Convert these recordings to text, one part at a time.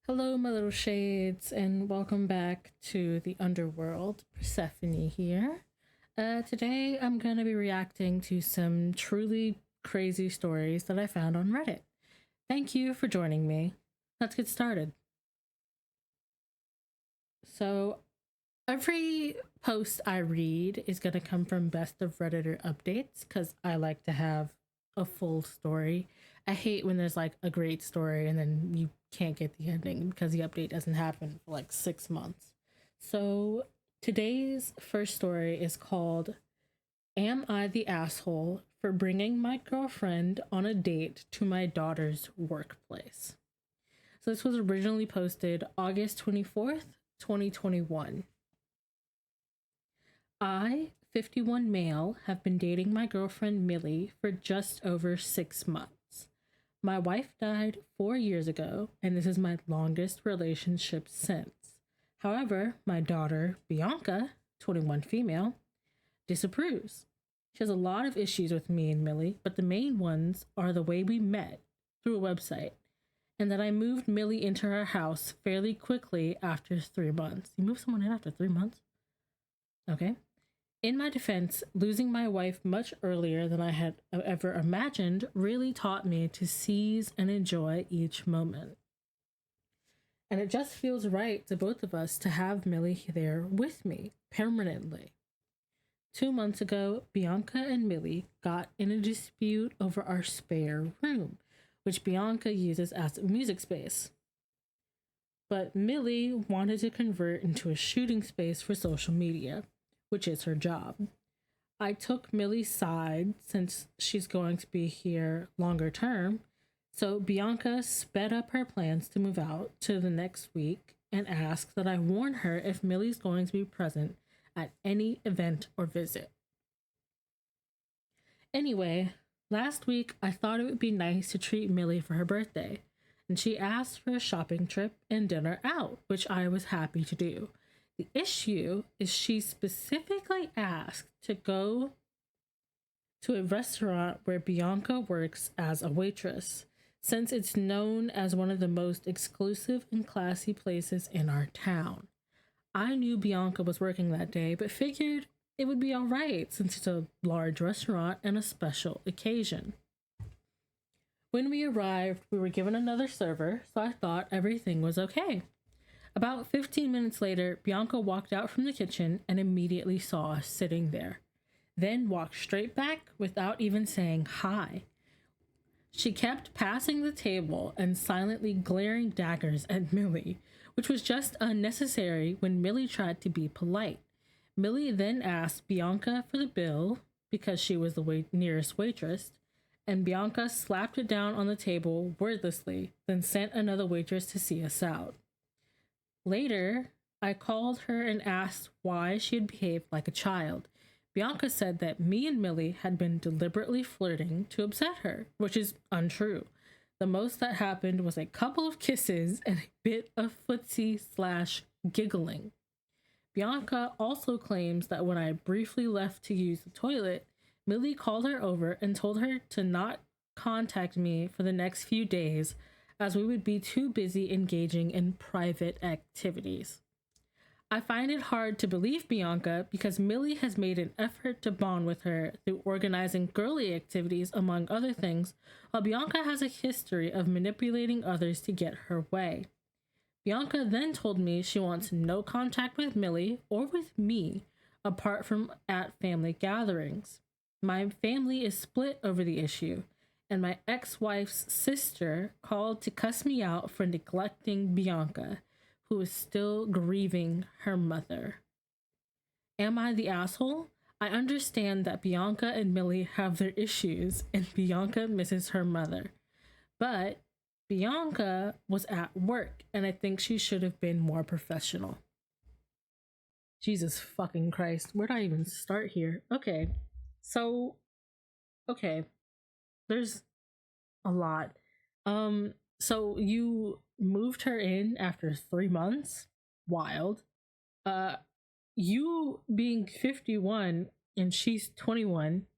Hello, my little shades, and welcome back to the Underworld. Persephone here. Today, I'm going to be reacting to some truly crazy stories that I found on Reddit. Thank you for joining me. Let's get started. So, every post I read is going to come from Best of Redditor updates because I like to have a full story. I hate when there's like a great story and then you can't get the ending because the update doesn't happen for like 6 months. So today's first story is called Am I the Asshole for Bringing My Girlfriend on a Date to My Daughter's Workplace? So this was originally posted August 24th, 2021. I, 51 male, have been dating my girlfriend Millie for just over 6 months. My wife died 4 years ago, and this is my longest relationship since. However, my daughter, Bianca, 21 female, disapproves. She has a lot of issues with me and Millie, but the main ones are the way we met through a website, and that I moved Millie into her house fairly quickly after 3 months. You move someone in after 3 months? Okay. In my defense, losing my wife much earlier than I had ever imagined really taught me to seize and enjoy each moment. And it just feels right to both of us to have Millie there with me permanently. 2 months ago, Bianca and Millie got in a dispute over our spare room, which Bianca uses as a music space. But Millie wanted to convert into a shooting space for social media, which is her job. I took Millie's side since she's going to be here longer term, so Bianca sped up her plans to move out to the next week and asked that I warn her if Millie's going to be present at any event or visit. Anyway, last week I thought it would be nice to treat Millie for her birthday, and she asked for a shopping trip and dinner out, which I was happy to do. The issue is she specifically asked to go to a restaurant where Bianca works as a waitress, since it's known as one of the most exclusive and classy places in our town. I knew Bianca was working that day, but figured it would be alright since it's a large restaurant and a special occasion. When we arrived, we were given another server, so I thought everything was okay. About 15 minutes later, Bianca walked out from the kitchen and immediately saw us sitting there, then walked straight back without even saying hi. She kept passing the table and silently glaring daggers at Millie, which was just unnecessary when Millie tried to be polite. Millie then asked Bianca for the bill because she was the nearest waitress, and Bianca slapped it down on the table wordlessly, then sent another waitress to see us out. Later, I called her and asked why she had behaved like a child. Bianca said that me and Millie had been deliberately flirting to upset her, which is untrue. The most that happened was a couple of kisses and a bit of footsie/giggling. Bianca also claims that when I briefly left to use the toilet, Millie called her over and told her to not contact me for the next few days as we would be too busy engaging in private activities. I find it hard to believe Bianca because Millie has made an effort to bond with her through organizing girly activities, among other things, while Bianca has a history of manipulating others to get her way. Bianca then told me she wants no contact with Millie or with me apart from at family gatherings. My family is split over the issue, and my ex-wife's sister called to cuss me out for neglecting Bianca, who is still grieving her mother. Am I the asshole? I understand that Bianca and Millie have their issues and Bianca misses her mother. But Bianca was at work and I think she should have been more professional. Jesus fucking Christ. Where do I even start here? Okay. There's a lot. So you moved her in after 3 months? Wild. You being 51 and she's 21?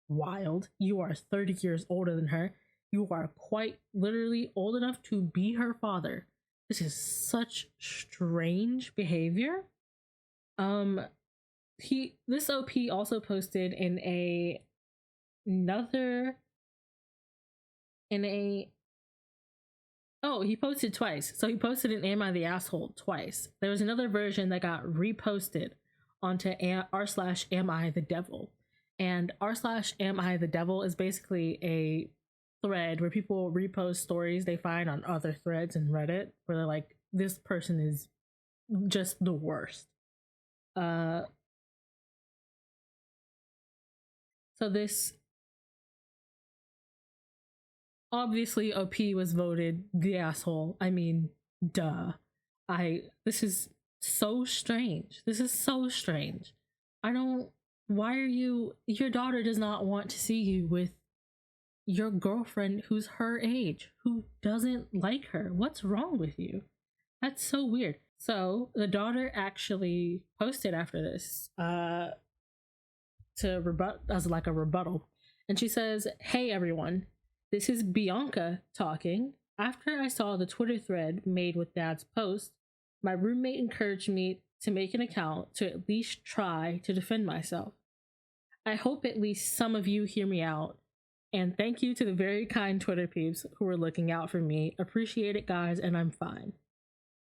Wild. You are 30 years older than her. You are quite literally old enough to be her father. This is such strange behavior. This OP also posted another in a oh, he posted twice. So he posted an Am I the Asshole twice. There was another version that got reposted onto r slash Am I the Devil. And r slash Am I the Devil is basically a thread where people repost stories they find on other threads in Reddit where they're like, this person is just the worst. So this obviously OP was voted the asshole. I mean, duh. This is so strange. This is so strange. Why are your daughter does not want to see you with your girlfriend who's her age, who doesn't like her. What's wrong with you? That's so weird. So the daughter actually posted after this to rebut as like a rebuttal. And she says, "Hey everyone, this is Bianca talking. After I saw the Twitter thread made with Dad's post, my roommate encouraged me to make an account to at least try to defend myself. I hope at least some of you hear me out. And thank you to the very kind Twitter peeps who were looking out for me. Appreciate it, guys, and I'm fine.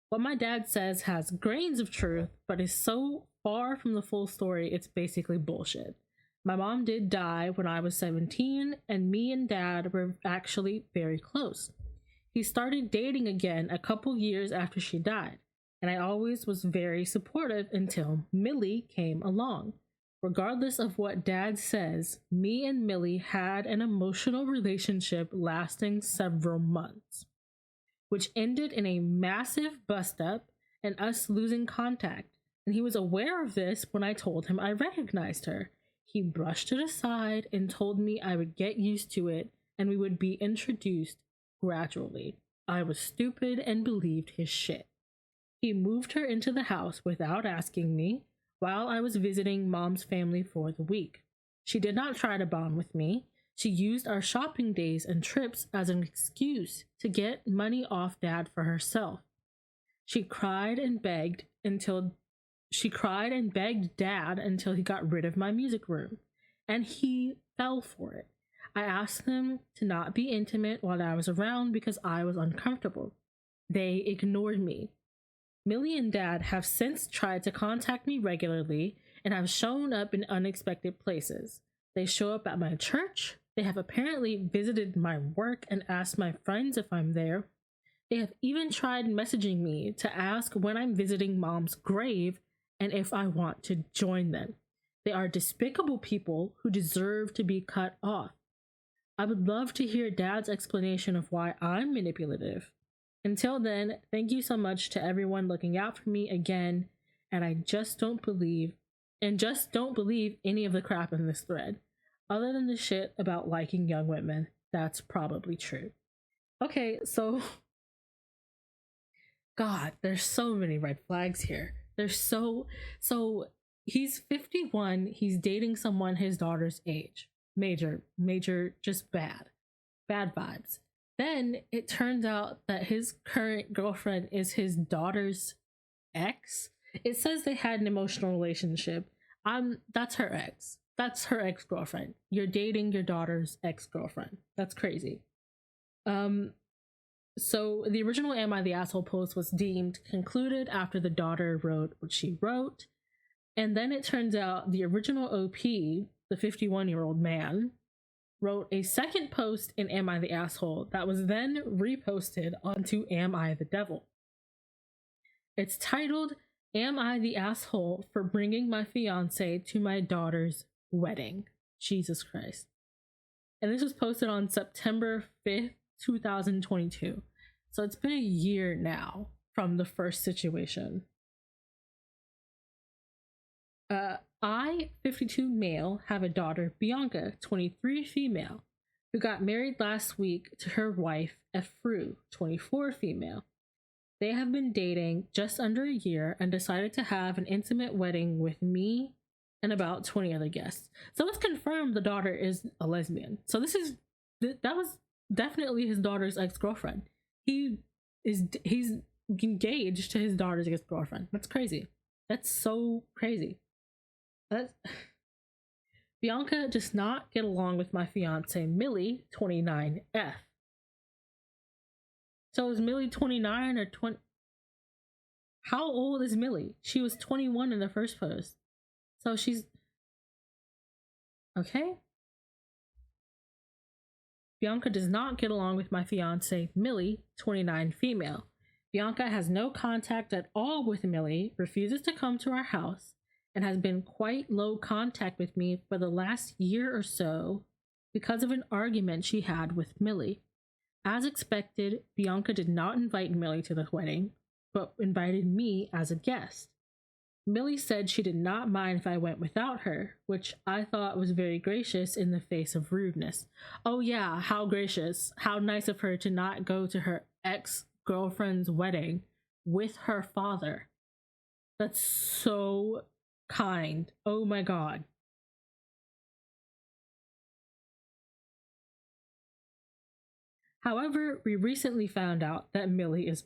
What my dad says has grains of truth, but is so far from the full story, it's basically bullshit. My mom did die when I was 17, and me and Dad were actually very close. He started dating again a couple years after she died, and I always was very supportive until Millie came along. Regardless of what Dad says, me and Millie had an emotional relationship lasting several months, which ended in a massive bust-up and us losing contact, and he was aware of this when I told him I recognized her. He brushed it aside and told me I would get used to it and we would be introduced gradually. I was stupid and believed his shit. He moved her into the house without asking me while I was visiting Mom's family for the week. She did not try to bond with me. She used our shopping days and trips as an excuse to get money off Dad for herself. She cried and begged Dad until he got rid of my music room, and he fell for it. I asked them to not be intimate while I was around because I was uncomfortable. They ignored me. Millie and Dad have since tried to contact me regularly and have shown up in unexpected places. They show up at my church. They have apparently visited my work and asked my friends if I'm there. They have even tried messaging me to ask when I'm visiting Mom's grave and if I want to join them. They are despicable people who deserve to be cut off. I would love to hear Dad's explanation of why I'm manipulative. Until then, thank you so much to everyone looking out for me again, and I just don't believe any of the crap in this thread. Other than the shit about liking young women, that's probably true." Okay, so God, there's so many red flags here. There's so he's 51, he's dating someone his daughter's age. Major, just bad vibes. Then it turns out that his current girlfriend is his daughter's ex. It says they had an emotional relationship. That's her ex. That's her ex-girlfriend. You're dating your daughter's ex-girlfriend. That's crazy. So the original Am I the Asshole post was deemed concluded after the daughter wrote what she wrote. And then it turns out the original OP, the 51-year-old man, wrote a second post in Am I the Asshole that was then reposted onto Am I the Devil. It's titled, "Am I the Asshole for Bringing My Fiance to My Daughter's Wedding?" Jesus Christ. And this was posted on September 5th, 2022. So it's been a year now from the first situation. I, 52 male, have a daughter, Bianca, 23 female, who got married last week to her wife, Efru, 24 female. They have been dating just under a year and decided to have an intimate wedding with me and about 20 other guests. So it's confirmed the daughter is a lesbian. So that was definitely his daughter's ex-girlfriend. He's engaged to his daughter's ex-girlfriend. That's crazy. That's so crazy. That's Bianca does not get along with my fiance Millie, 29F. So is Millie 29 or 20? How old is Millie? She was 21 in the first post. So she's okay. Bianca does not get along with my fiance Millie, 29 female. Bianca has no contact at all with Millie, refuses to come to our house, and has been quite low contact with me for the last year or so because of an argument she had with Millie. As expected, Bianca did not invite Millie to the wedding, but invited me as a guest. Millie said she did not mind if I went without her, which I thought was very gracious in the face of rudeness. Oh yeah, how gracious. How nice of her to not go to her ex-girlfriend's wedding with her father. That's so kind. Oh my god. However, we recently found out that Millie is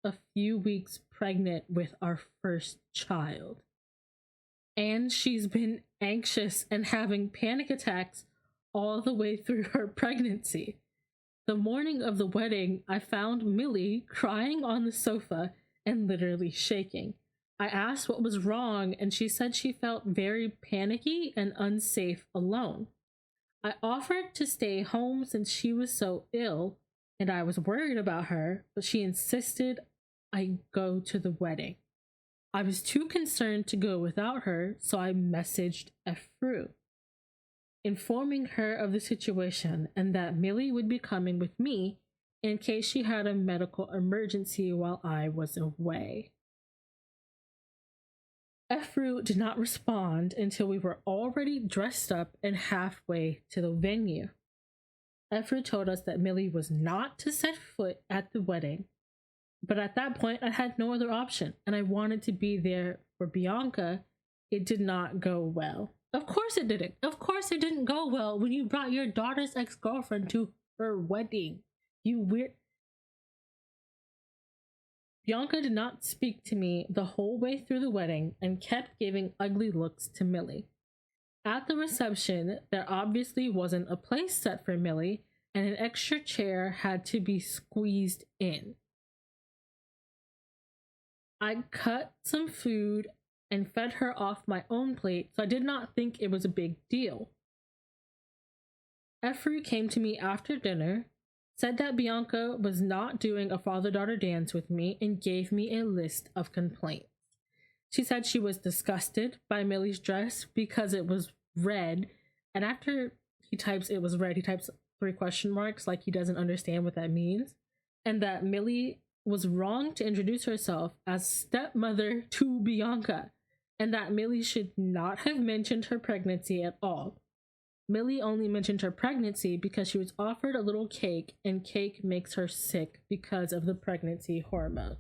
a few weeks pregnant with our first child. And she's been anxious and having panic attacks all the way through her pregnancy. The morning of the wedding, I found Millie crying on the sofa and literally shaking. I asked what was wrong, and she said she felt very panicky and unsafe alone. I offered to stay home since she was so ill and I was worried about her, but she insisted I go to the wedding. I was too concerned to go without her, so I messaged Efru, informing her of the situation and that Millie would be coming with me in case she had a medical emergency while I was away. Efru did not respond until we were already dressed up and halfway to the venue. Efru told us that Millie was not to set foot at the wedding, but at that point I had no other option and I wanted to be there for Bianca. It did not go well. Of course it didn't. Of course it didn't go well when you brought your daughter's ex-girlfriend to her wedding. You weird. Bianca did not speak to me the whole way through the wedding and kept giving ugly looks to Millie. At the reception, there obviously wasn't a place set for Millie, and an extra chair had to be squeezed in. I cut some food and fed her off my own plate, so I did not think it was a big deal. Efru came to me after dinner, said that Bianca was not doing a father-daughter dance with me, and gave me a list of complaints. She said she was disgusted by Millie's dress because it was red, and after he types it was red, he types 3 question marks like he doesn't understand what that means, and that Millie was wrong to introduce herself as stepmother to Bianca, and that Millie should not have mentioned her pregnancy at all. Millie only mentioned her pregnancy because she was offered a little cake, and cake makes her sick because of the pregnancy hormones.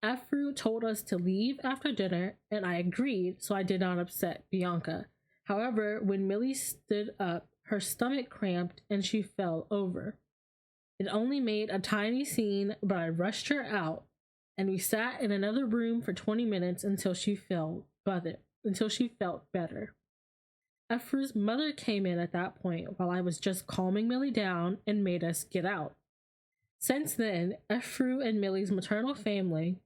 Efru told us to leave after dinner, and I agreed, so I did not upset Bianca. However, when Millie stood up, her stomach cramped and she fell over. It only made a tiny scene, but I rushed her out, and we sat in another room for 20 minutes until she felt better. Efru's mother came in at that point while I was just calming Millie down and made us get out. Since then, Efru and Millie's maternal family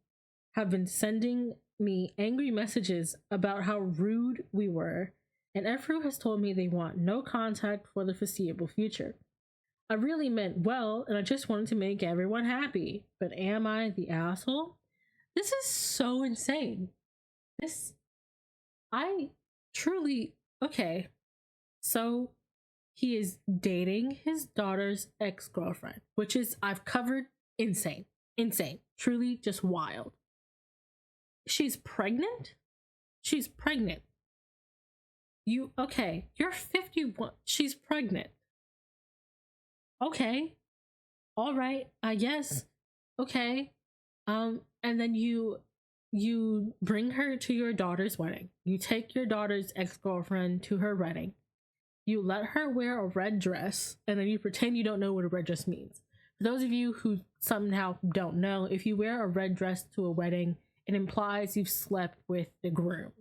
have been sending me angry messages about how rude we were, and Efru has told me they want no contact for the foreseeable future. I really meant well, and I just wanted to make everyone happy, but am I the asshole? This is so insane. I truly, okay, so he is dating his daughter's ex-girlfriend, which is, I've covered, insane, truly just wild. She's pregnant? She's pregnant. You're 51, she's pregnant. Okay, all right, I guess. Okay, and then you bring her to your daughter's wedding. You take your daughter's ex-girlfriend to her wedding. You let her wear a red dress, and then you pretend you don't know what a red dress means. For those of you who somehow don't know, if you wear a red dress to a wedding, it implies you've slept with the groom.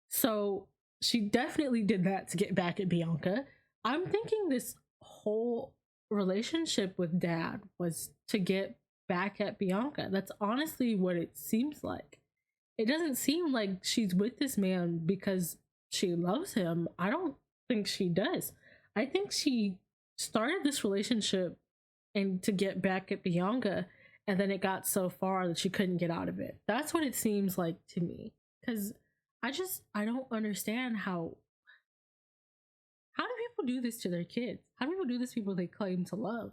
So she definitely did that to get back at Bianca. I'm thinking this whole relationship with dad was to get back at Bianca. That's honestly what it seems like. It doesn't seem like she's with this man because she loves him. I don't think she does. I think she started this relationship and to get back at Bianca, and then it got so far that she couldn't get out of it. That's what it seems like to me. Because I don't understand how do people do this to their kids? How do people do this to people they claim to love?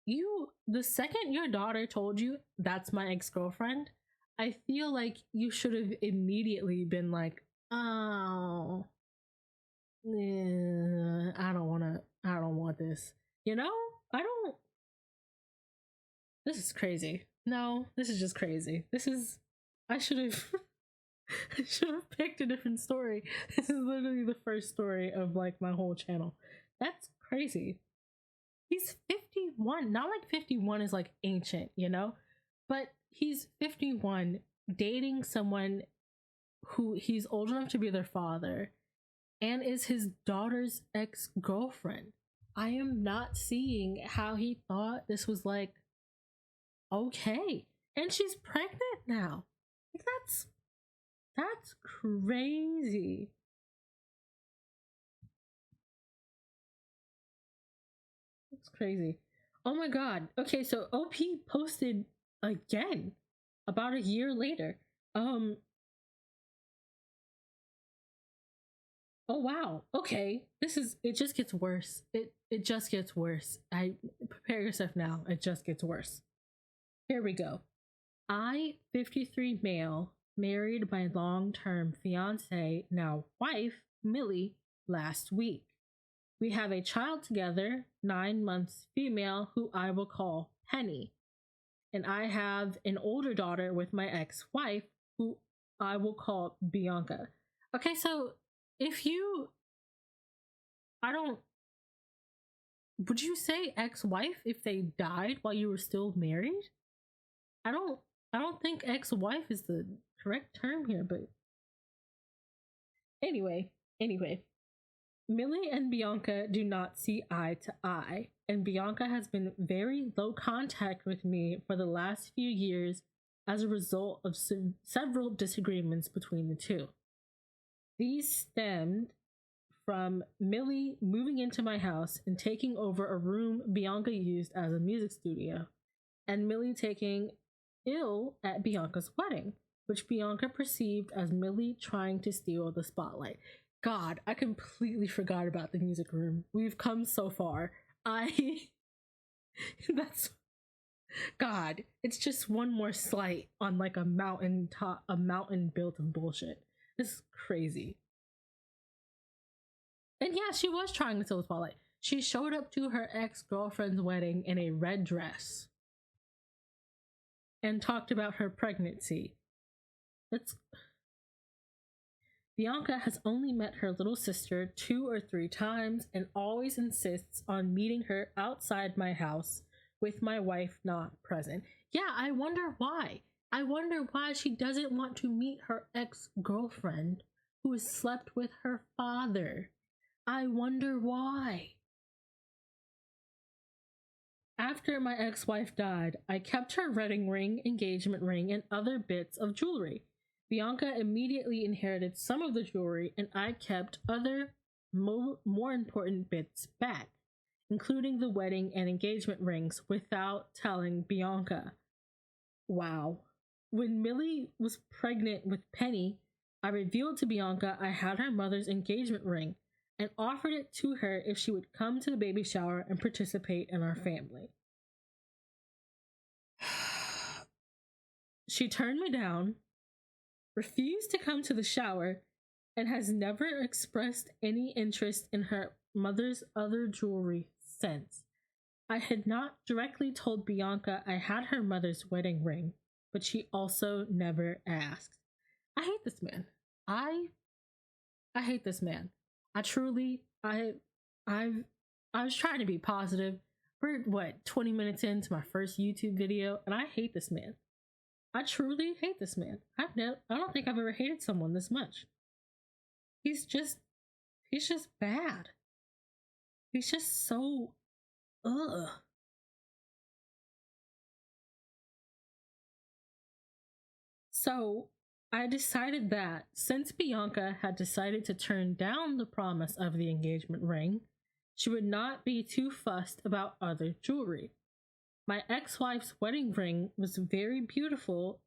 The second your daughter told you that's my ex-girlfriend, I feel like you should have immediately been like, oh, I don't want this. You know? I don't, this is crazy. No, this is just crazy. I should have, I should have picked a different story. This is literally the first story of like my whole channel. That's crazy. He's 51. Not like 51 is like ancient, you know? But he's 51 dating someone who he's old enough to be their father and is his daughter's ex-girlfriend. I am not seeing how he thought this was like okay. And she's pregnant now. Like that's crazy. That's crazy. Oh my god. Okay, so OP posted again about a year later. Oh wow. Okay. It just gets worse. It just gets worse. I prepare yourself now. It just gets worse. Here we go. I, 53 male, married my long-term fiance, now wife, Millie, last week. We have a child together, 9 months female, who I will call Penny. And I have an older daughter with my ex-wife, who I will call Bianca. Okay, so if you, I don't, would you say ex-wife if they died while you were still married? I don't, I don't think ex-wife is the correct term here, but anyway, Millie and Bianca do not see eye to eye, and Bianca has been very low contact with me for the last few years as a result of several disagreements between the two. These stemmed from Millie moving into my house and taking over a room Bianca used as a music studio, and Millie taking ill at Bianca's wedding, which Bianca perceived as Millie trying to steal the spotlight. God, I completely forgot about the music room. We've come so far. That's God. It's just one more slight on like a mountain built of bullshit. This is crazy. And yeah, she was trying to steal the spotlight. She showed up to her ex-girlfriend's wedding in a red dress and talked about her pregnancy. That's Bianca has only met her little sister 2 or 3 times and always insists on meeting her outside my house with my wife not present. Yeah, I wonder why. I wonder why she doesn't want to meet her ex-girlfriend who has slept with her father. I wonder why. After my ex-wife died, I kept her wedding ring, engagement ring, and other bits of jewelry. Bianca immediately inherited some of the jewelry, and I kept other, more important bits back, including the wedding and engagement rings, without telling Bianca. Wow. When Millie was pregnant with Penny, I revealed to Bianca I had her mother's engagement ring and offered it to her if she would come to the baby shower and participate in our family. She turned me down, refused to come to the shower, and has never expressed any interest in her mother's other jewelry since. I had not directly told Bianca I had her mother's wedding ring, but she also never asked. I hate this man. I hate this man. I truly I was trying to be positive. We're what, 20 minutes into my first YouTube video, and I hate this man. I truly hate this man. I don't think I've ever hated someone this much. He's just bad. He's just so ugh. So I decided that since Bianca had decided to turn down the promise of the engagement ring, she would not be too fussed about other jewelry. My ex-wife's wedding ring was very beautiful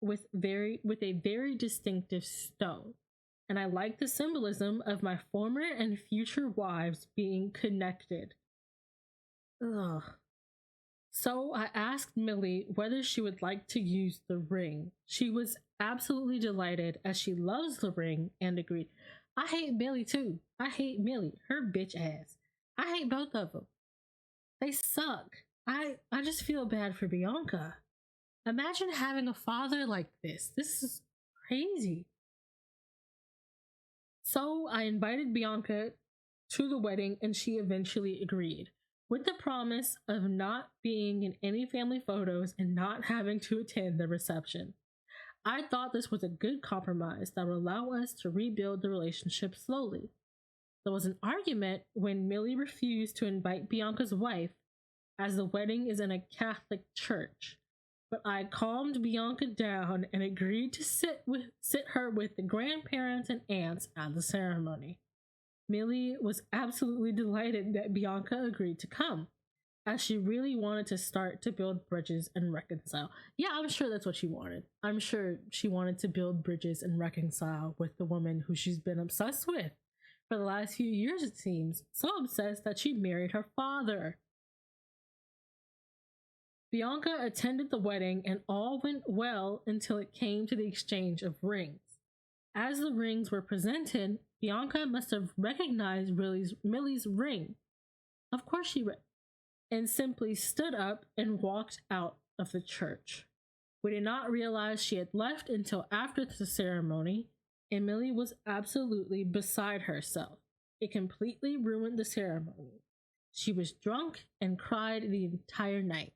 with a very distinctive stone. And I like the symbolism of my former and future wives being connected. Ugh. So I asked Millie whether she would like to use the ring. She was absolutely delighted as she loves the ring and agreed. I hate Millie too. I hate Millie, her bitch ass. I hate both of them. They suck. I just feel bad for Bianca. Imagine having a father like this. This is crazy. So I invited Bianca to the wedding and she eventually agreed, with the promise of not being in any family photos and not having to attend the reception. I thought this was a good compromise that would allow us to rebuild the relationship slowly. There was an argument when Millie refused to invite Bianca's wife, as the wedding is in a Catholic church. But I calmed Bianca down and agreed to sit her with the grandparents and aunts at the ceremony. Millie was absolutely delighted that Bianca agreed to come, as she really wanted to start to build bridges and reconcile. Yeah, I'm sure that's what she wanted. I'm sure she wanted to build bridges and reconcile with the woman who she's been obsessed with for the last few years, it seems. So obsessed that she married her father. Bianca attended the wedding and all went well until it came to the exchange of rings. As the rings were presented, Bianca must have recognized Millie's ring. Of course she did, and simply stood up and walked out of the church. We did not realize she had left until after the ceremony, and Millie was absolutely beside herself. It completely ruined the ceremony. She was drunk and cried the entire night.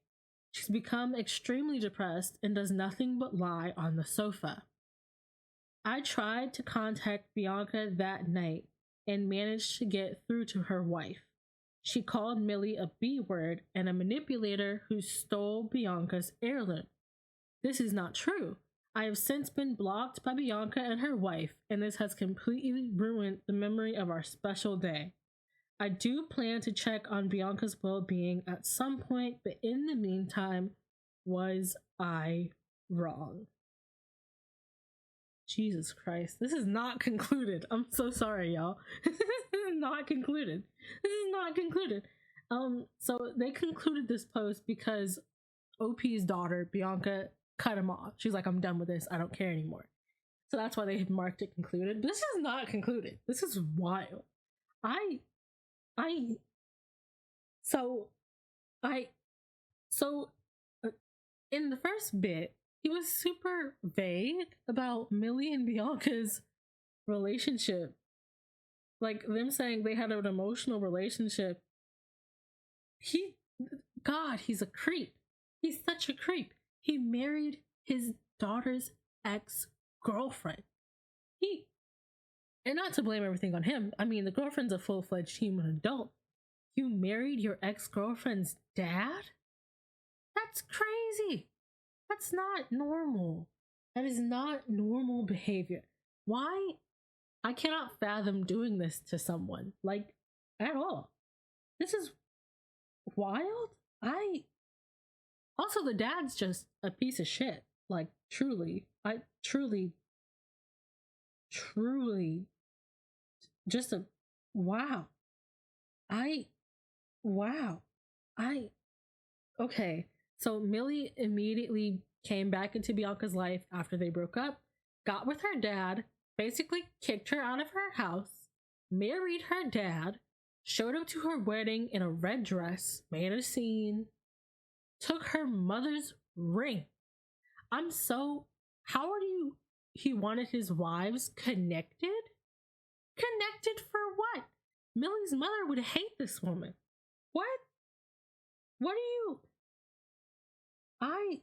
She's become extremely depressed and does nothing but lie on the sofa. I tried to contact Bianca that night and managed to get through to her wife. She called Millie a B-word and a manipulator who stole Bianca's heirloom. This is not true. I have since been blocked by Bianca and her wife, and this has completely ruined the memory of our special day. I do plan to check on Bianca's well-being at some point, but in the meantime, was I wrong? Jesus Christ, this is not concluded. I'm so sorry, y'all. This is not concluded. So they concluded this post because OP's daughter, Bianca, cut him off. She's like, I'm done with this. I don't care anymore. So that's why they had marked it concluded. But this is not concluded. This is wild. In the first bit, he was super vague about Millie and Bianca's relationship. Like them saying they had an emotional relationship. He's a creep. He's such a creep. He married his daughter's ex-girlfriend. And not to blame everything on him. I mean, the girlfriend's a full-fledged human adult. You married your ex-girlfriend's dad? That's crazy. That's not normal. That is not normal behavior. Why? I cannot fathom doing this to someone, like, at all. This is wild. Also, the dad's just a piece of shit. Like, truly. Just a wow. Okay. So Millie immediately came back into Bianca's life after they broke up, got with her dad, basically kicked her out of her house, married her dad, showed up to her wedding in a red dress, made a scene, took her mother's ring. He wanted his wives connected? Connected for what? Millie's mother would hate this woman. What? What are you? I.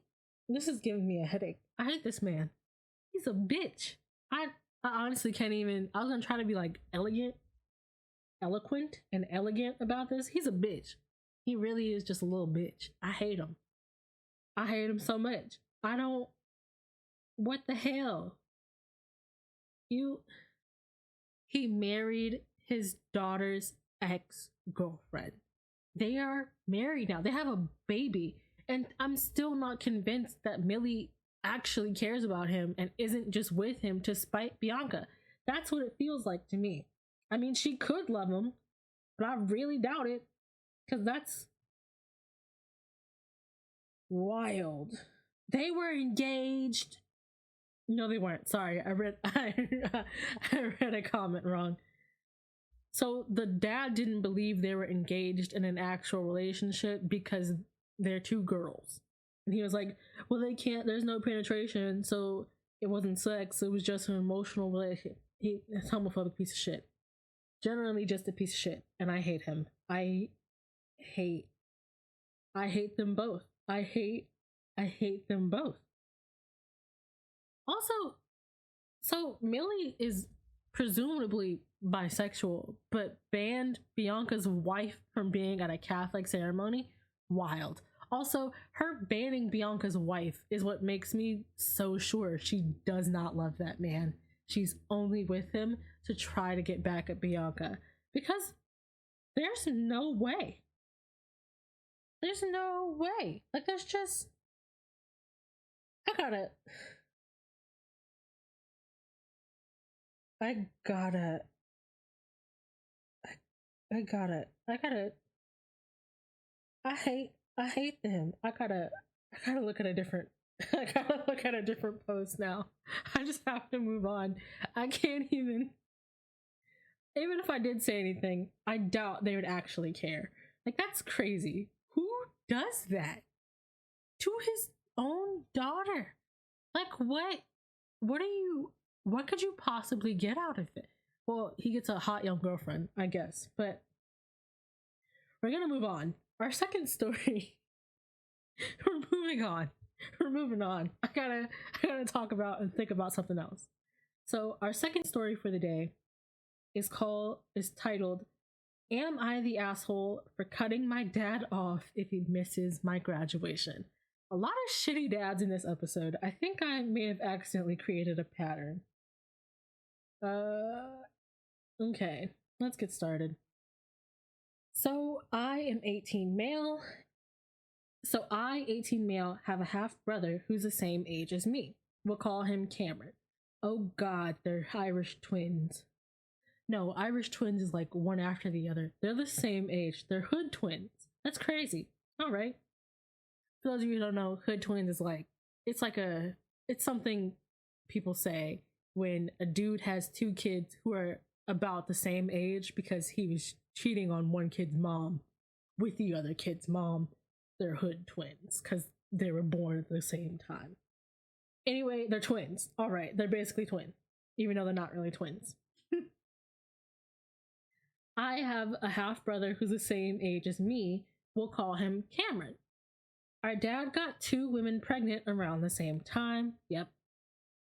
This is giving me a headache. I hate this man. He's a bitch. I I honestly can't even. I was gonna try to be like eloquent and elegant about this. He's a bitch. He really is just a little bitch. I hate him. I hate him so much. I don't. What the hell? You. He married his daughter's ex girlfriend. They are married now. They have a baby. And I'm still not convinced that Millie actually cares about him and isn't just with him to spite Bianca. That's what it feels like to me. I mean, she could love him, but I really doubt it because that's wild. They were engaged. No, they weren't. Sorry, I read I read a comment wrong. So the dad didn't believe they were engaged in an actual relationship because they're two girls. And he was like, well, they can't, there's no penetration, so it wasn't sex, it was just an emotional relationship. He's a homophobic piece of shit. Generally just a piece of shit. And I hate him. Hate, I hate them both. I hate them both. Also, so Millie is presumably bisexual, but banned Bianca's wife from being at a Catholic ceremony. Wild. Also, her banning Bianca's wife is what makes me so sure she does not love that man. She's only with him to try to get back at Bianca. Because there's no way. There's no way. Like, there's just. I gotta. I gotta. I gotta. I gotta. I hate them. I gotta look at a different I gotta look at a different post now. I just have to move on. I can't even if I did say anything, I doubt they would actually care. Like that's crazy. Who does that to his own daughter? Like what are you what could you possibly get out of it? Well, he gets a hot young girlfriend, I guess, but we're gonna move on. Our second story. We're moving on. We're moving on. I gotta talk about and think about something else. So our second story for the day is titled Am I the Asshole for Cutting My Dad Off If He Misses My Graduation? A lot of shitty dads in this episode. I think I may have accidentally created a pattern. Okay, let's get started. So I am 18 male. So I, 18 male, have a half brother who's the same age as me. We'll call him Cameron. Oh god, they're Irish twins. No, Irish twins is like one after the other. They're the same age. They're hood twins. That's crazy. Alright. For those of you who don't know, hood twins is like, it's something people say when a dude has two kids who are about the same age because he was cheating on one kid's mom with the other kid's mom. They're hood twins because they were born at the same time. Anyway, they're twins. All right, they're basically twins, even though they're not really twins. I have a half brother who's the same age as me. We'll call him Cameron. Our dad got two women pregnant around the same time. Yep.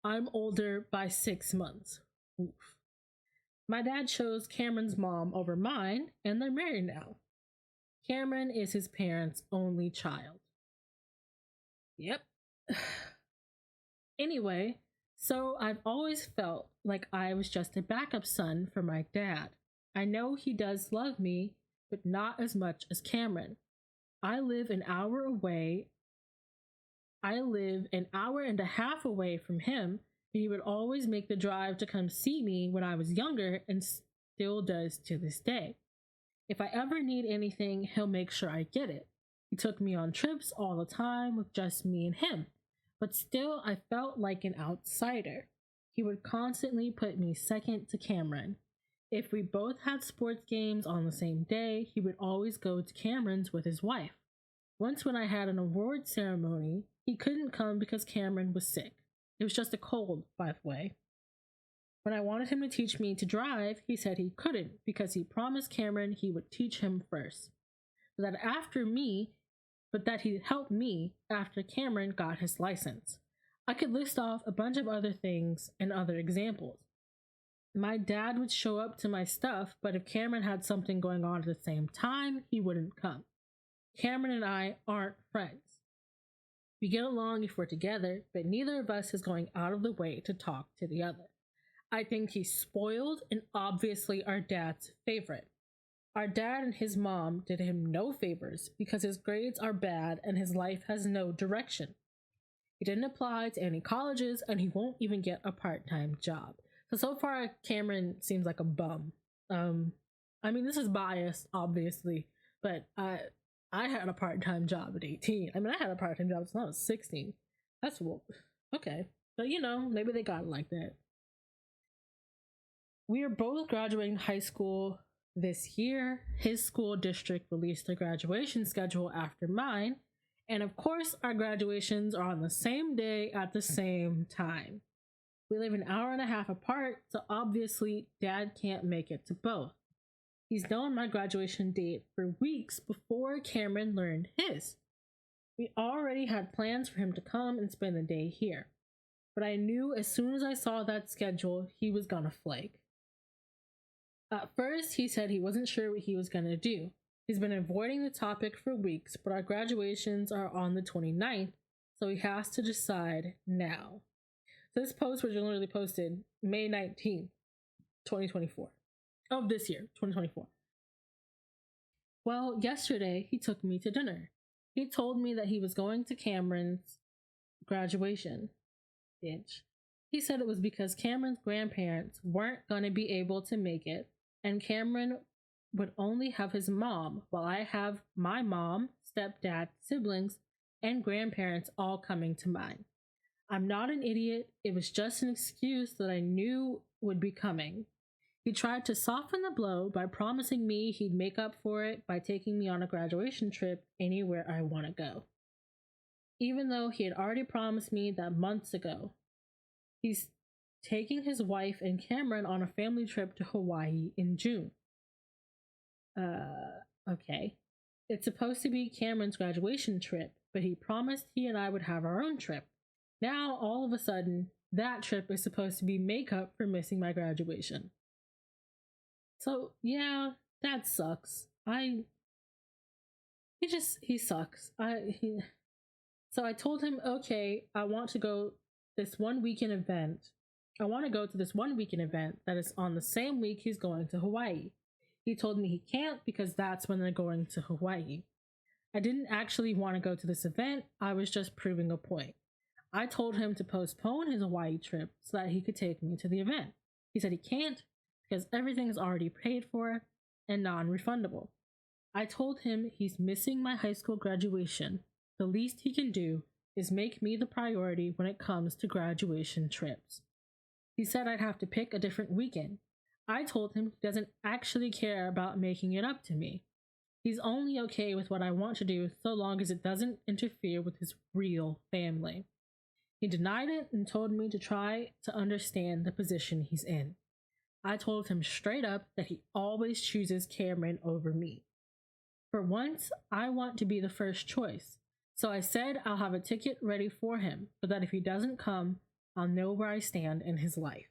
I'm older by 6 months. Oof. My dad chose Cameron's mom over mine, and they're married now. Cameron is his parents' only child. Yep. Anyway, so I've always felt like I was just a backup son for my dad. I know he does love me, but not as much as Cameron. I live an hour away. I live an hour and a half away from him, but he would always make the drive to come see me when I was younger and still does to this day. If I ever need anything, he'll make sure I get it. He took me on trips all the time with just me and him, but still I felt like an outsider. He would constantly put me second to Cameron. If we both had sports games on the same day, he would always go to Cameron's with his wife. Once when I had an award ceremony, he couldn't come because Cameron was sick. It was just a cold, by the way. When I wanted him to teach me to drive, he said he couldn't because he promised Cameron he would teach him first. But that after me, but that he'd help me after Cameron got his license. I could list off a bunch of other things and other examples. My dad would show up to my stuff, but if Cameron had something going on at the same time, he wouldn't come. Cameron and I aren't friends. We get along if we're together, but neither of us is going out of the way to talk to the other. I think he's spoiled and obviously our dad's favorite. Our dad and his mom did him no favors because his grades are bad and his life has no direction. He didn't apply to any colleges and he won't even get a part-time job. So far, Cameron seems like a bum. I mean, this is biased, obviously, but I had a part-time job at 18. I mean, I had a part-time job since I was 16. That's okay. But maybe they got it like that. We are both graduating high school this year. His school district released a graduation schedule after mine. And of course, our graduations are on the same day at the same time. We live an hour and a half apart, so obviously Dad can't make it to both. He's known my graduation date for weeks before Cameron learned his. We already had plans for him to come and spend the day here. But I knew as soon as I saw that schedule, he was gonna flake. At first, he said he wasn't sure what he was gonna do. He's been avoiding the topic for weeks, but our graduations are on the 29th, so he has to decide now. This post was literally posted May 19th, 2024. Of this year, 2024. Well, yesterday he took me to dinner. He told me that he was going to Cameron's graduation. Bitch. He said it was because Cameron's grandparents weren't going to be able to make it, and Cameron would only have his mom, while I have my mom, stepdad, siblings, and grandparents all coming to mine. I'm not an idiot. It was just an excuse that I knew would be coming. He tried to soften the blow by promising me he'd make up for it by taking me on a graduation trip anywhere I want to go. Even though he had already promised me that months ago. He's taking his wife and Cameron on a family trip to Hawaii in June. Okay. It's supposed to be Cameron's graduation trip, but he promised he and I would have our own trip. Now, all of a sudden, that trip is supposed to be makeup for missing my graduation. So, yeah, that sucks. He sucks. So I told him, okay, I want to go to this one weekend event that is on the same week he's going to Hawaii. He told me he can't because that's when they're going to Hawaii. I didn't actually want to go to this event. I was just proving a point. I told him to postpone his Hawaii trip so that he could take me to the event. He said he can't because everything is already paid for and non-refundable. I told him he's missing my high school graduation. The least he can do is make me the priority when it comes to graduation trips. He said I'd have to pick a different weekend. I told him he doesn't actually care about making it up to me. He's only okay with what I want to do so long as it doesn't interfere with his real family. He denied it and told me to try to understand the position he's in. I told him straight up that he always chooses Cameron over me. For once, I want to be the first choice, so I said I'll have a ticket ready for him, but that if he doesn't come, I'll know where I stand in his life.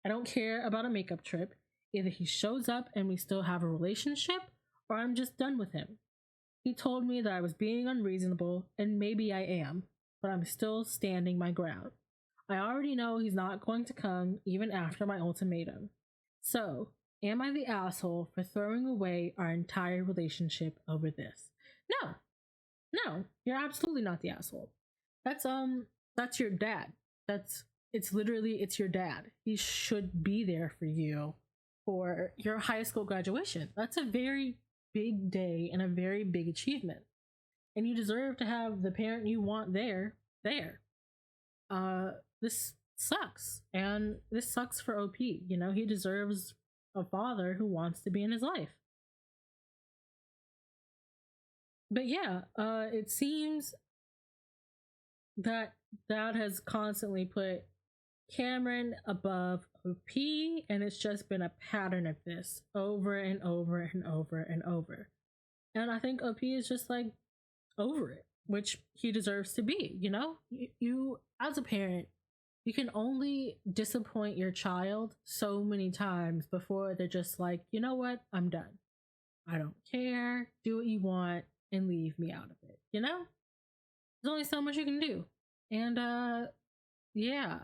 I don't care about a makeup trip. Either he shows up and we still have a relationship, or I'm just done with him. He told me that I was being unreasonable, and maybe I am, but I'm still standing my ground. I already know he's not going to come even after my ultimatum. So, am I the asshole for throwing away our entire relationship over this? No, you're absolutely not the asshole. That's your dad. It's your dad. He should be there for you for your high school graduation. That's a very big day and a very big achievement. And you deserve to have the parent you want there. This sucks. And this sucks for OP. He deserves a father who wants to be in his life. But yeah, it seems that Dad has constantly put Cameron above OP, and it's just been a pattern of this over and over and over and over. And I think OP is just like over it. which he deserves to be. You as a parent, you can only disappoint your child so many times before they're just like, you know what, I'm done. I don't care. Do what you want and leave me out of it. There's only so much you can do. And yeah,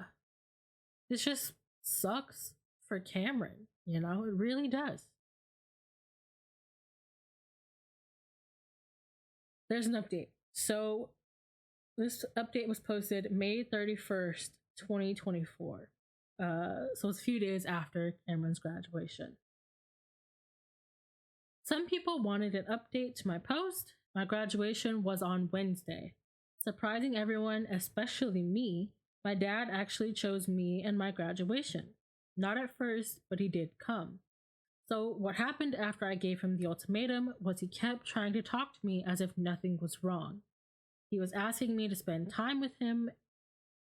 this just sucks for Cameron. It really does. There's an update. So this update was posted May 31st, 2024. So it's a few days after Cameron's graduation. Some people wanted an update to my post. My graduation was on Wednesday. Surprising everyone, especially me, my dad actually chose me and my graduation. Not at first, but he did come. So, what happened after I gave him the ultimatum was he kept trying to talk to me as if nothing was wrong. He was asking me to spend time with him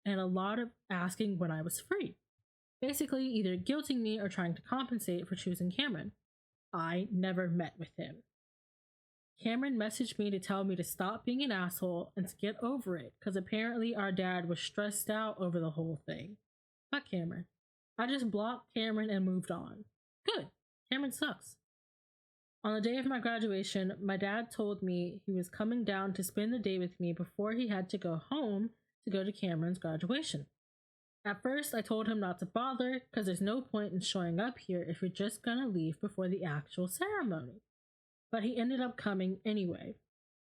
and a lot of asking when I was free. Basically, either guilting me or trying to compensate for choosing Cameron. I never met with him. Cameron messaged me to tell me to stop being an asshole and to get over it because apparently our dad was stressed out over the whole thing. Fuck Cameron. I just blocked Cameron and moved on. Good. Cameron sucks. On the day of my graduation, my dad told me he was coming down to spend the day with me before he had to go home to go to Cameron's graduation. At first, I told him not to bother because there's no point in showing up here if you're just gonna leave before the actual ceremony. But he ended up coming anyway.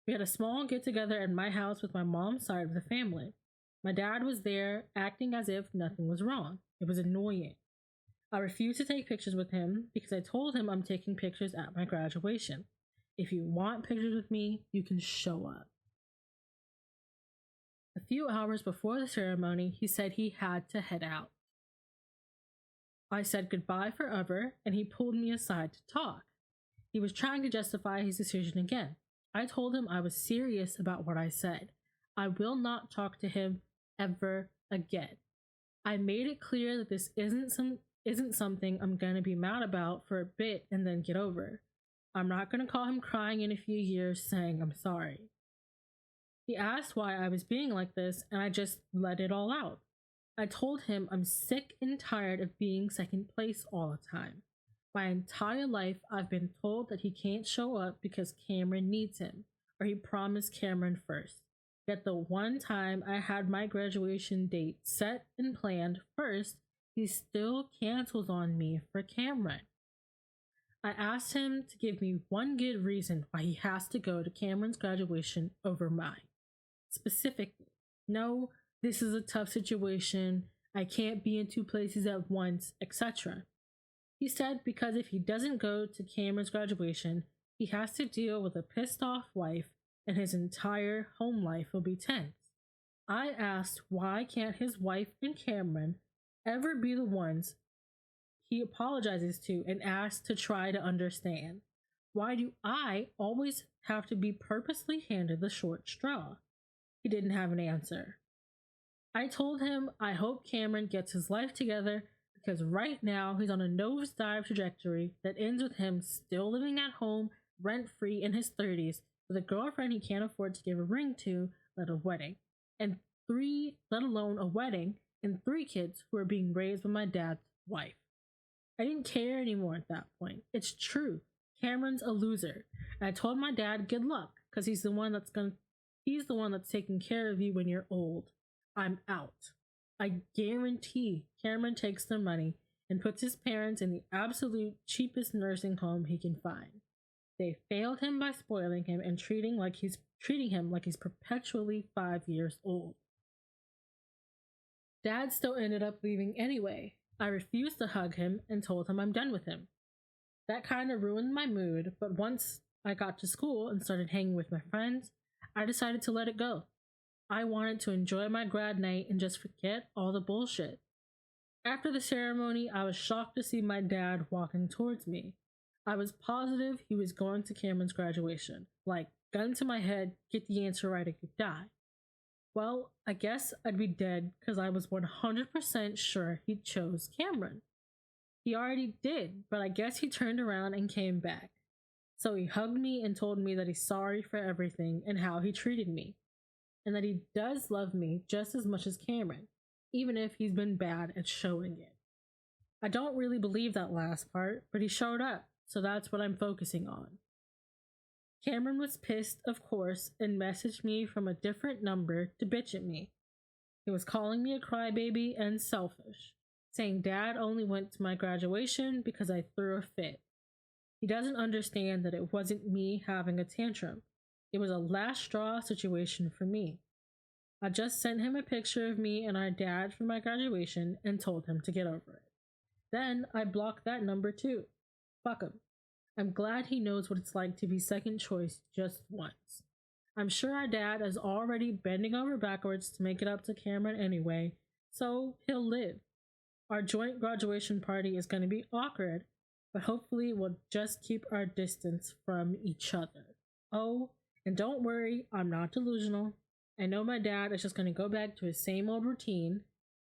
We had a small get together at my house with my mom's side of the family. My dad was there, acting as if nothing was wrong. It was annoying. I refused to take pictures with him because I told him I'm taking pictures at my graduation. If you want pictures with me, you can show up. A few hours before the ceremony, he said he had to head out. I said goodbye forever, and he pulled me aside to talk. He was trying to justify his decision again. I told him I was serious about what I said. I will not talk to him ever again. I made it clear that this isn't something I'm gonna be mad about for a bit and then get over. I'm not gonna call him crying in a few years saying I'm sorry. He asked why I was being like this, and I just let it all out. I told him I'm sick and tired of being second place all the time. My entire life, I've been told that he can't show up because Cameron needs him, or he promised Cameron first. Yet the one time I had my graduation date set and planned first, he still cancels on me for Cameron. I asked him to give me one good reason why he has to go to Cameron's graduation over mine. Specifically, no, this is a tough situation, I can't be in two places at once, etc. He said because if he doesn't go to Cameron's graduation, he has to deal with a pissed off wife and his entire home life will be tense. I asked why can't his wife and Cameron ever be the ones he apologizes to and asks to try to understand? Why do I always have to be purposely handed the short straw? He didn't have an answer. I told him I hope Cameron gets his life together because right now he's on a nosedive trajectory that ends with him still living at home, rent-free in his 30s, with a girlfriend he can't afford to give a ring to, let alone a wedding, and 3 kids who are being raised by my dad's wife. I didn't care anymore at that point. It's true. Cameron's a loser. And I told my dad good luck, because he's the one that's taking care of you when you're old. I'm out. I guarantee Cameron takes the money and puts his parents in the absolute cheapest nursing home he can find. They failed him by spoiling him and treating him like he's perpetually 5 years old. Dad still ended up leaving anyway. I refused to hug him and told him I'm done with him. That kind of ruined my mood, but once I got to school and started hanging with my friends, I decided to let it go. I wanted to enjoy my grad night and just forget all the bullshit. After the ceremony, I was shocked to see my dad walking towards me. I was positive he was going to Cameron's graduation. Like, gun to my head, get the answer right, I could die. Well, I guess I'd be dead because I was 100% sure he chose Cameron. He already did, but I guess he turned around and came back. So he hugged me and told me that he's sorry for everything and how he treated me. and that he does love me just as much as Cameron, even if he's been bad at showing it. I don't really believe that last part, but he showed up, so that's what I'm focusing on. Cameron was pissed, of course, and messaged me from a different number to bitch at me. He was calling me a crybaby and selfish, saying Dad only went to my graduation because I threw a fit. He doesn't understand that it wasn't me having a tantrum. It was a last straw situation for me. I just sent him a picture of me and our dad from my graduation and told him to get over it. Then I blocked that number too. Fuck him. I'm glad he knows what it's like to be second choice just once. I'm sure our dad is already bending over backwards to make it up to Cameron anyway, so he'll live. Our joint graduation party is going to be awkward, but hopefully we'll just keep our distance from each other. Oh, and don't worry, I'm not delusional. I know my dad is just going to go back to his same old routine,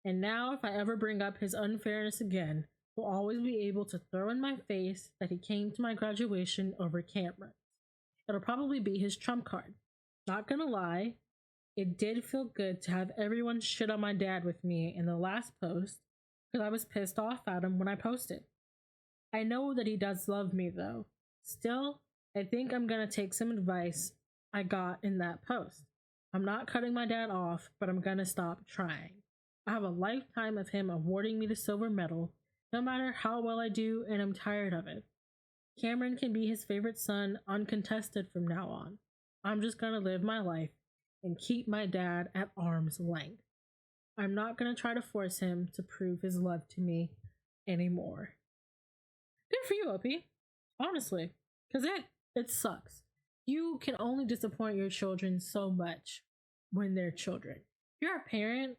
and now if I ever bring up his unfairness again, will always be able to throw in my face that he came to my graduation over Cameron. It'll probably be his trump card. Not gonna lie, it did feel good to have everyone shit on my dad with me in the last post because I was pissed off at him when I posted. I know that he does love me though. Still, I think I'm gonna take some advice I got in that post. I'm not cutting my dad off, but I'm gonna stop trying. I have a lifetime of him awarding me the silver medal no matter how well I do, and I'm tired of it. Cameron can be his favorite son uncontested from now on. I'm just gonna live my life and keep my dad at arm's length. I'm not gonna try to force him to prove his love to me anymore. Good for you, OP. Honestly. Because it sucks. You can only disappoint your children so much when they're children. If you're a parent,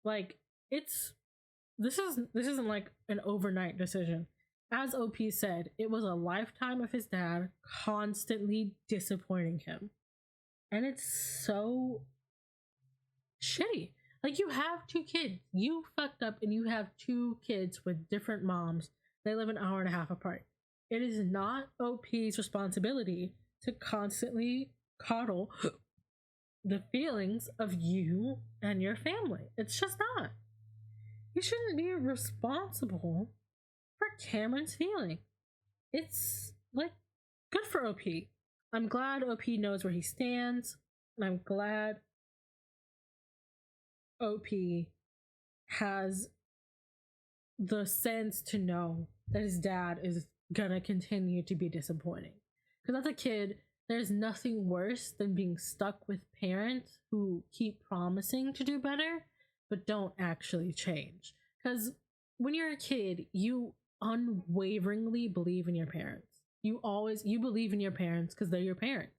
like, this isn't like an overnight decision. As OP said, it was a lifetime of his dad constantly disappointing him. And it's so shitty. Like, you have two kids. You fucked up and you have two kids with different moms. They live an hour and a half apart. It is not OP's responsibility to constantly coddle the feelings of you and your family. It's just not. You shouldn't be responsible for Cameron's feeling. It's like good for OP. I'm glad OP knows where he stands, and I'm glad OP has the sense to know that his dad is gonna continue to be disappointing. Because as a kid, there's nothing worse than being stuck with parents who keep promising to do better but don't actually change. Because when you're a kid, you unwaveringly believe in your parents. You believe in your parents because they're your parents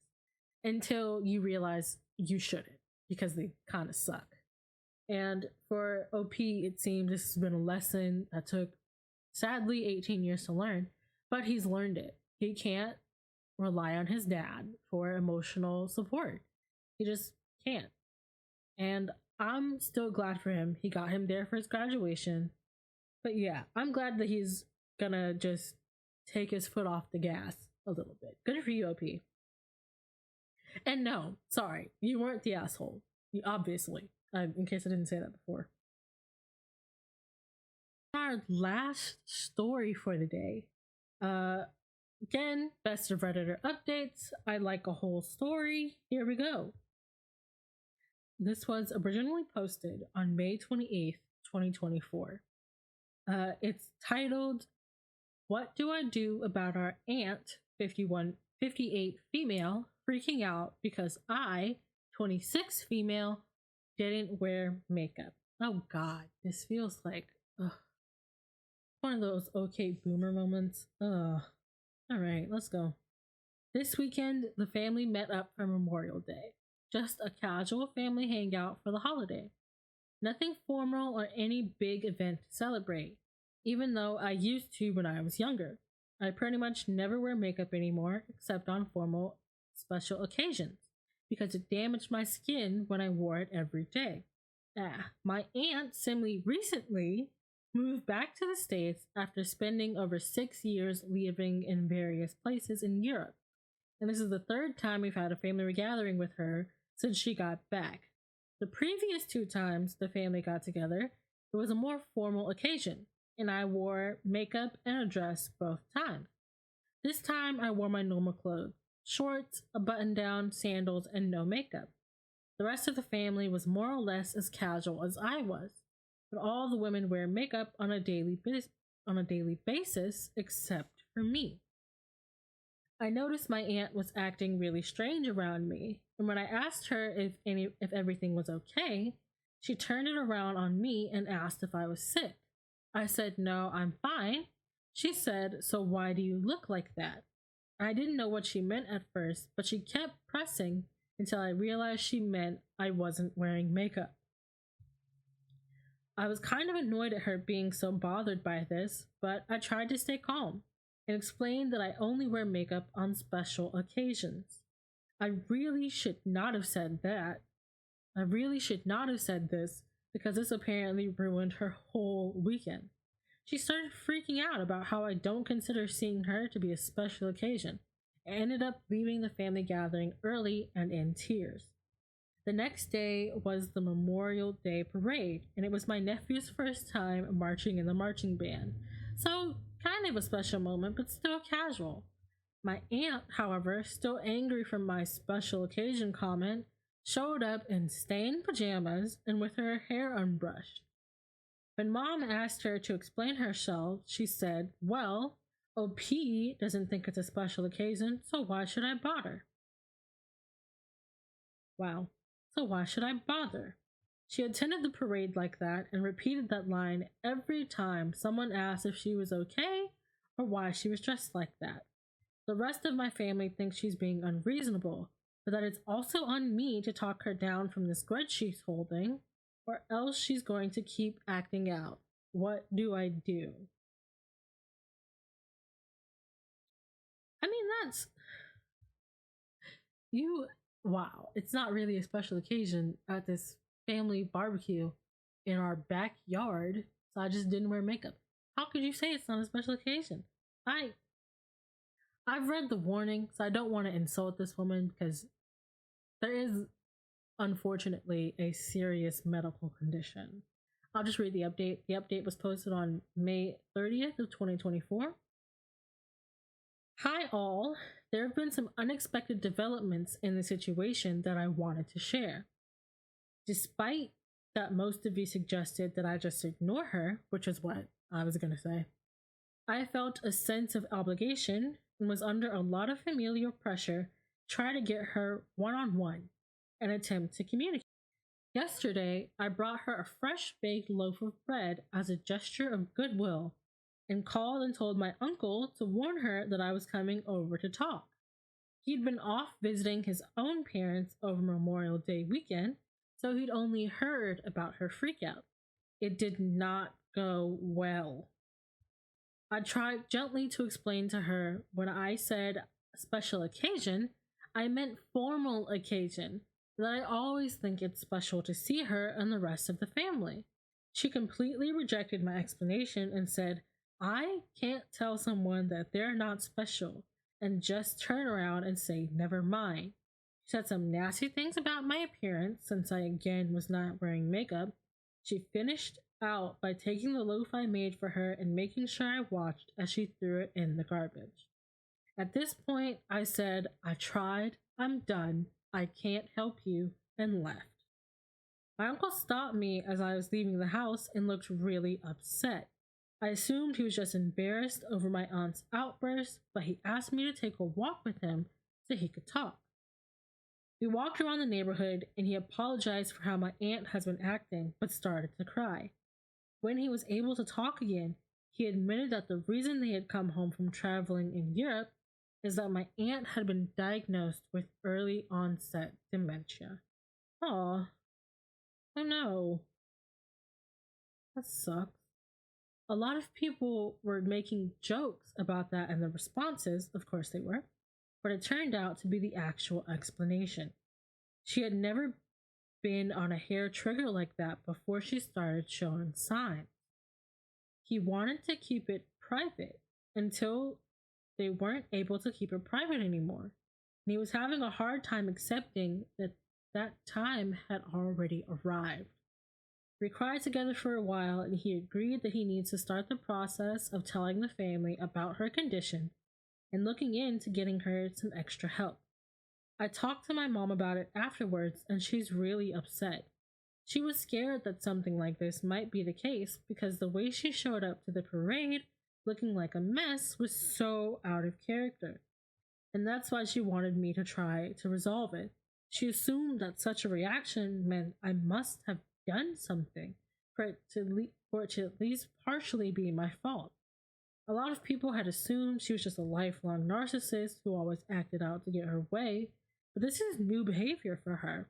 until you realize you shouldn't because they kind of suck. And for OP, it seems this has been a lesson that took, sadly, 18 years to learn, but he's learned it. He can't rely on his dad for emotional support. He just can't. And I'm still glad for him. He got him there for his graduation. But yeah, I'm glad that he's gonna just take his foot off the gas a little bit. Good for you, OP. And no, sorry, you weren't the asshole. You obviously, in case I didn't say that before. Our last story for the day. Again, best of Redditor updates. I like a whole story. Here we go. This was originally posted on May 28th, 2024. It's titled, What Do I Do About Our Aunt, 58 female, freaking out because I, 26 female, didn't wear makeup. Oh god, this feels like one of those okay boomer moments. Alright, let's go. This weekend, the family met up for Memorial Day. Just a casual family hangout for the holiday. Nothing formal or any big event to celebrate, even though I used to when I was younger. I pretty much never wear makeup anymore except on formal special occasions because it damaged my skin when I wore it every day. My aunt Simley recently moved back to the States after spending over 6 years living in various places in Europe. And this is the third time we've had a family gathering with her since she got back. The previous two times the family got together, it was a more formal occasion, and I wore makeup and a dress both times. This time I wore my normal clothes: shorts, a button down, sandals, and no makeup. The rest of the family was more or less as casual as I was, but all the women wear makeup on a daily basis except for me. I noticed my aunt was acting really strange around me, and when I asked her if everything was okay, she turned it around on me and asked if I was sick. I said, "No, I'm fine." She said, "So why do you look like that?" I didn't know what she meant at first, but she kept pressing until I realized she meant I wasn't wearing makeup. I was kind of annoyed at her being so bothered by this, but I tried to stay calm and explained that I only wear makeup on special occasions. I really should not have said that. I really should not have said this because this apparently ruined her whole weekend. She started freaking out about how I don't consider seeing her to be a special occasion and ended up leaving the family gathering early and in tears. The next day was the Memorial Day parade, and it was my nephew's first time marching in the marching band. So, kind of a special moment, but still casual. My aunt, however, still angry from my special occasion comment, showed up in stained pajamas and with her hair unbrushed. When mom asked her to explain herself, she said, "Well, OP doesn't think it's a special occasion, so why should I bother?" Wow. So why should I bother? She attended the parade like that and repeated that line every time someone asked if she was okay or why she was dressed like that. The rest of my family thinks she's being unreasonable, but that it's also on me to talk her down from this grudge she's holding, or else she's going to keep acting out. What do I do? I mean, that's you. Wow, it's not really a special occasion at this family barbecue in our backyard, so I just didn't wear makeup. How could you say it's not a special occasion? I I've read the warning, so I don't want to insult this woman because there is unfortunately a serious medical condition. I'll just read the update. The update was posted on May 30th of 2024. Hi all. There have been some unexpected developments in the situation that I wanted to share. Despite that most of you suggested that I just ignore her, which is what I was going to say, I felt a sense of obligation and was under a lot of familial pressure to try to get her one on one and attempt to communicate. Yesterday, I brought her a fresh baked loaf of bread as a gesture of goodwill and called and told my uncle to warn her that I was coming over to talk. He'd been off visiting his own parents over Memorial Day weekend, so he'd only heard about her freakout. It did not go well. I tried gently to explain to her when I said special occasion, I meant formal occasion, that I always think it's special to see her and the rest of the family. She completely rejected my explanation and said, "I can't tell someone that they're not special and just turn around and say, never mind." She said some nasty things about my appearance since I again was not wearing makeup. She finished out by taking the loaf I made for her and making sure I watched as she threw it in the garbage. At this point, I said, "I tried, I'm done, I can't help you," and left. My uncle stopped me as I was leaving the house and looked really upset. I assumed he was just embarrassed over my aunt's outburst, but he asked me to take a walk with him so he could talk. We walked around the neighborhood and he apologized for how my aunt has been acting, but started to cry. When he was able to talk again, he admitted that the reason they had come home from traveling in Europe is that my aunt had been diagnosed with early onset dementia. Aw, oh no, that sucks. A lot of people were making jokes about that in the responses, of course they were, but it turned out to be the actual explanation. She had never been on a hair trigger like that before she started showing signs. He wanted to keep it private until they weren't able to keep it private anymore. And he was having a hard time accepting that that time had already arrived. We cried together for a while, and he agreed that he needs to start the process of telling the family about her condition and looking into getting her some extra help. I talked to my mom about it afterwards, and she's really upset. She was scared that something like this might be the case because the way she showed up to the parade looking like a mess was so out of character, and that's why she wanted me to try to resolve it. She assumed that such a reaction meant I must have done something for it to at least partially be my fault. A lot of people had assumed she was just a lifelong narcissist who always acted out to get her way, but this is new behavior for her.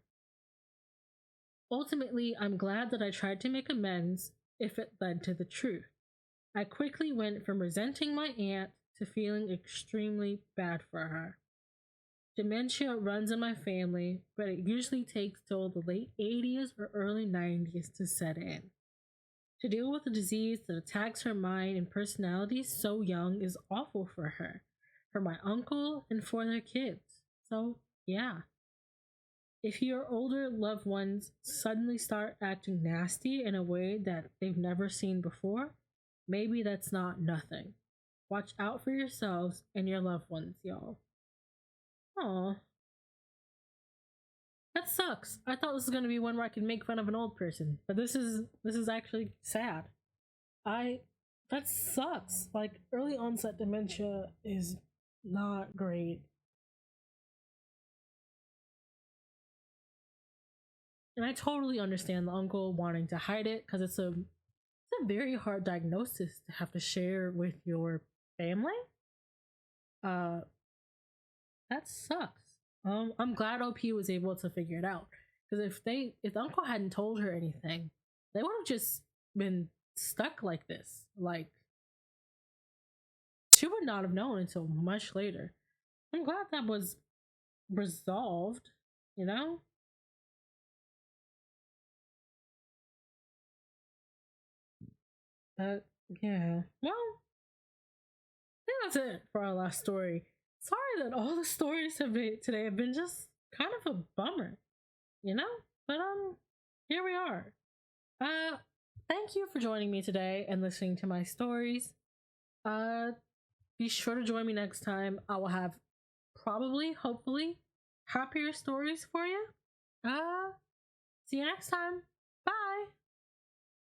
Ultimately, I'm glad that I tried to make amends if it led to the truth. I quickly went from resenting my aunt to feeling extremely bad for her. Dementia runs in my family, but it usually takes till the late 80s or early 90s to set in. To deal with a disease that attacks her mind and personality so young is awful for her, for my uncle, and for their kids. So, yeah. If your older loved ones suddenly start acting nasty in a way that they've never seen before, maybe that's not nothing. Watch out for yourselves and your loved ones, y'all. Aw, that sucks. I thought this was gonna be one where I could make fun of an old person, but this is actually sad. I that sucks. Like early onset dementia is not great. And I totally understand the uncle wanting to hide it because it's a very hard diagnosis to have to share with your family. Uh that sucks. I'm glad OP was able to figure it out. Because if the uncle hadn't told her anything, they would have just been stuck like this. Like she would not have known until much later. I'm glad that was resolved, you know? But yeah. Well, I think that's it for our last story. Sorry that all the stories have been today have been just kind of a bummer, you know? But here we are. Uh thank you for joining me today and listening to my stories. Uh be sure to join me next time. I will have probably, hopefully, happier stories for you. Uh see you next time.